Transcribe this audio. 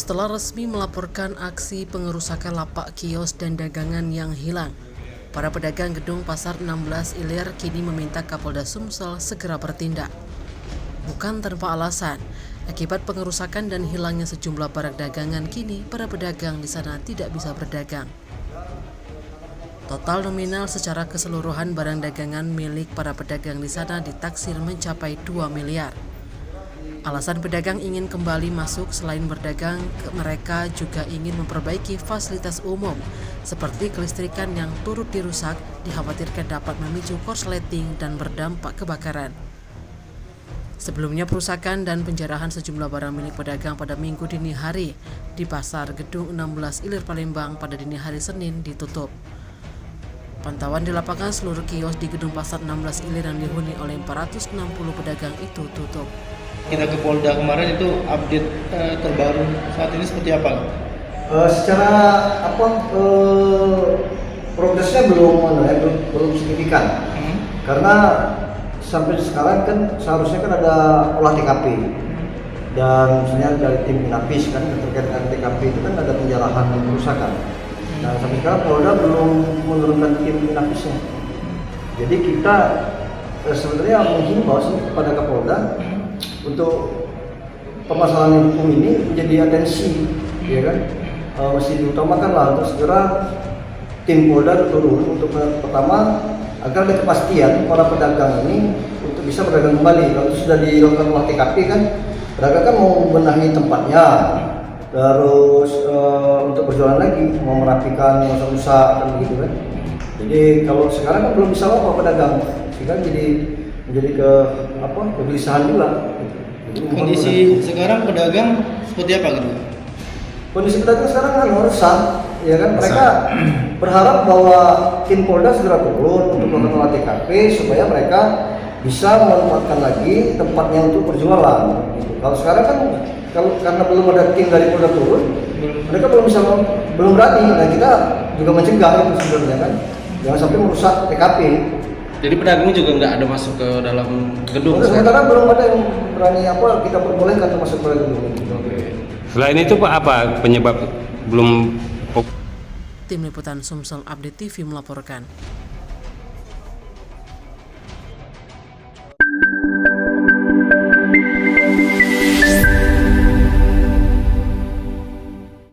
setelah resmi melaporkan aksi pengerusakan lapak kios dan dagangan yang hilang. Para pedagang gedung Pasar 16 Ilir kini meminta Kapolda Sumsel segera bertindak. Bukan tanpa alasan, akibat pengerusakan dan hilangnya sejumlah barang dagangan kini para pedagang di sana tidak bisa berdagang. Total nominal secara keseluruhan barang dagangan milik para pedagang di sana ditaksir mencapai 2 miliar. Alasan pedagang ingin kembali masuk selain berdagang, mereka juga ingin memperbaiki fasilitas umum seperti kelistrikan yang turut dirusak, dikhawatirkan dapat memicu korsleting dan berdampak kebakaran. Sebelumnya perusakan dan penjarahan sejumlah barang milik pedagang pada Minggu dini hari di Pasar Gedung 16 Ilir Palembang pada dini hari Senin ditutup. Pantauan di lapangan seluruh kios di Gedung Pasar 16 Ilir yang dihuni oleh 460 pedagang itu tutup. Kita ke Polda kemarin itu update terbaru saat ini seperti apa? Secara progresnya belum signifikan. Karena sampai sekarang kan seharusnya kan ada olah TKP dan misalnya dari tim Inafis kan terkait dengan TKP itu kan ada penjarahan dan kerusakan. Nah sampai sekarang Polda belum menurunkan tim Inafisnya. Jadi kita sebenarnya menghimbau kepada Kapolda untuk permasalahan hukum ini menjadi atensi, ya kan? Mesti diutamakan lah untuk segera tim Polda turun untuk pertama agar ada kepastian para pedagang ini untuk bisa berdagang kembali. Kalau sudah dilakukan olah TKP kan, pedagang kan mau membenahi tempatnya, terus untuk berjualan lagi, mau merapikan yang rusak dan begitu kan. Jadi kalau sekarang kan belum bisa apa pedagang, sehingga menjadi kegelisahan juga. Kondisi sekarang pedagang seperti apa gitu? Kondisi pedagang sekarang kan resah, ya kan? Mereka berharap bahwa tim Polda segera turun untuk melakukan olah TKP supaya mereka bisa memanfaatkan lagi tempatnya untuk berjualan. Gitu. Kalau sekarang kan karena belum ada tim dari Polda turun, mereka belum berani. Dan kita juga mencegah itu sebenarnya kan, jangan sampai merusak TKP. Jadi pedagang juga nggak ada masuk ke dalam gedung? Sementara belum ada yang berani kita perbolehkan masuk ke gedung. Selain itu Pak, apa penyebab belum? Tim Liputan Sumsel Update TV melaporkan.